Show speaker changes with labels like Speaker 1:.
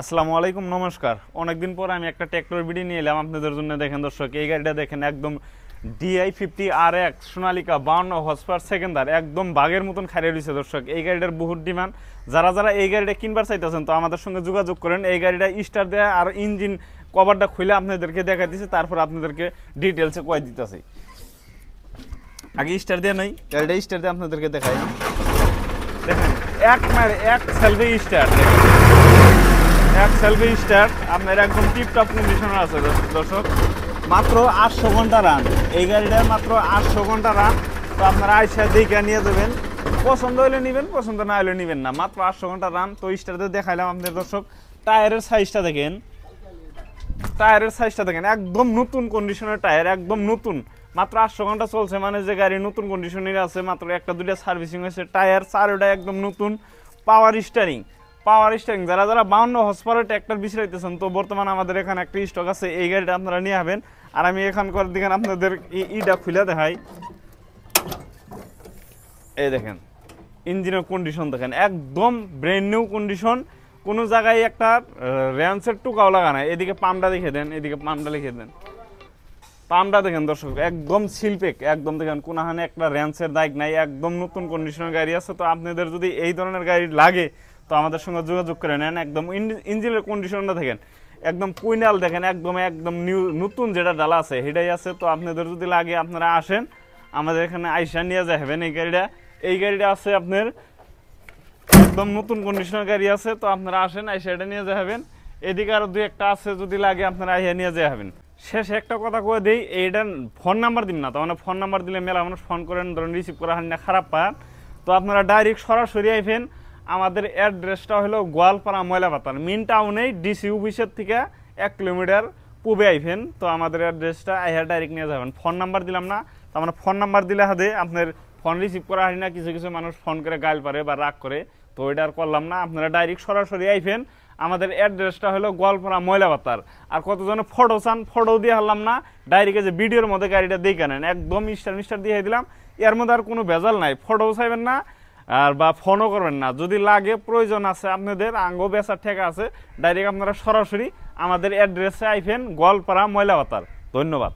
Speaker 1: আসসালামু আলাইকুম, নমস্কার। অনেকদিন পর আমি একটা ট্র্যাক্টর ভিডিও নিয়ে এলাম আপনাদের জন্য। দেখেন দর্শক, এই গাড়িটা দেখেন, একদম DI50 RX সোনালিকা 52 হর্সপাওয়ার সেকেন্ডার, একদম বাঘের মতন খাইয়ে রয়েছে দর্শক। এই গাড়িটার বহুত ডিমান্ড। যারা যারা এই গাড়িটা কিনবার চাইতেছেন তো আমাদের সঙ্গে যোগাযোগ করেন। এই গাড়িটা স্টার দেয়া আর ইঞ্জিন কভারটা খুলে আপনাদেরকে দেখা দিচ্ছে, তারপর আপনাদেরকে ডিটেলসে কয়ে দিতেছি। আগে স্টার দেওয়া নাই, গাড়িটা স্টার দিয়ে আপনাদেরকে দেখাই। দেখেন এক সেলফি স্টার, এক সেলফি স্টার্ট আপনার একদম টিপটপ কন্ডিশনার আছে দর্শক। মাত্র 800 ঘন্টা রান এই গাড়িটার, মাত্র 800 ঘন্টা রান। তো আপনারা আইসা দেখে নিয়ে যাবেন, পছন্দ হলে নেবেন, পছন্দ না হলে নেবেন না। মাত্র 800 ঘন্টা রান। তো স্টারতে দেখাইলাম আপনাদের দর্শক। টায়ারের সাইজটা দেখেন, টায়ারের সাইজটা দেখেন, একদম নতুন কন্ডিশনের টায়ার, একদম নতুন। মাত্র 800 ঘন্টা চলছে, মানে যে গাড়ি নতুন কন্ডিশনের আছে, মাত্র একটা দুইটা সার্ভিসিং হয়েছে। টায়ার চারোটা একদম নতুন। পাওয়ার স্টারিং, পাওয়ার স্টারিং। যারা যারা 52 হর্সপাওয়ারের ট্র্যাক্টর বিছাইতেছেন তো বর্তমানে আমাদের এখানে একটা স্টক আছে, এই গাড়িটা আপনারা নিয়ে আসবেন। আর আমি এখানকার দিকে আপনাদের ইটা খুলে দেখাই। এই দেখেন ইঞ্জিনের কন্ডিশন দেখেন, একদম ব্র্যান্ড নিউ কন্ডিশন। কোনো জায়গায় একটা র্যান্সের টুকাও লাগা নাই। এদিকে পাম্পটা লিখে দেন, এদিকে পাম্পটা লিখে দেন। পাম্পটা দেখেন দর্শক, একদম সিলপেক, একদম দেখেন কোনখানে একটা র্যান্সের দাগ নাই, একদম নতুন কন্ডিশনের গাড়ি আছে। তো আপনাদের যদি এই ধরনের গাড়ি লাগে তো আমাদের সঙ্গে যোগাযোগ করে নেন। একদম ইঞ্জিনের কন্ডিশনটা দেখেন, একদম কুইনাল দেখেন, একদম নিউ নতুন যেটা ডালা আছে সেটাই আছে। তো আপনাদের যদি লাগে আপনারা আসেন, আমাদের এখানে আইসা নিয়ে যাবেন। এই গাড়িটা আছে আপনার একদম নতুন কন্ডিশনের গাড়ি আছে। তো আপনারা আসেন, আইসা এটা নিয়ে যাবেন। এদিকে আরো দুই একটা আছে, যদি লাগে আপনারা আইসা নিয়ে যাবেন। শেষে একটা কথা কয়ে দিই, এইটার ফোন নাম্বার দিন না, তো মানে ফোন নাম্বার দিলে মেলা মানুষ ফোন করেন, ধরেন রিসিভ করা হয় না, খারাপ পান। তো আপনারা ডাইরেক্ট সরাসরি আইবেন। আমাদের অ্যাড্রেসটা হলো গোয়ালপাড়া ময়লাপাতার মেন টাউনেই, ডিসি অফিসের থেকে 1 কিলোমিটার পূবে আইবেন। তো আমাদের অ্যাড্রেসটা আইয়া ডাইরেক্ট নিয়ে যাবেন। ফোন নাম্বার দিলাম না, তো আমরা ফোন নাম্বার দিলে হাতে আপনার ফোন রিসিভ করা হয় না। কিছু কিছু মানুষ ফোন করে গাইল পারে বা রাগ করে, তো ওইটা আর করলাম না। আপনারা ডাইরেক্ট সরাসরি আইবেন। আমাদের অ্যাড্রেসটা হলো গোয়ালপাড়া ময়লাপাতার। আর কতজনে ফটো চান, ফটো দিয়ে হারলাম না, ডাইরেক্ট যে ভিডিওর মধ্যে গাড়িটা দেখে নেন, একদম স্টার দিয়ে দিলাম। এর মধ্যে আর কোনো ভেজাল নাই। ফটোও চাইবেন না আর বা ফোনও করবেন না। যদি লাগে প্রয়োজন আছে আপনাদের, আঙ্গ বেচার ঠেকা আছে, ডাইরেক্ট আপনারা সরাসরি আমাদের অ্যাড্রেসে আইবেন, গোয়ালপাড়া ময়লাপাতার। ধন্যবাদ।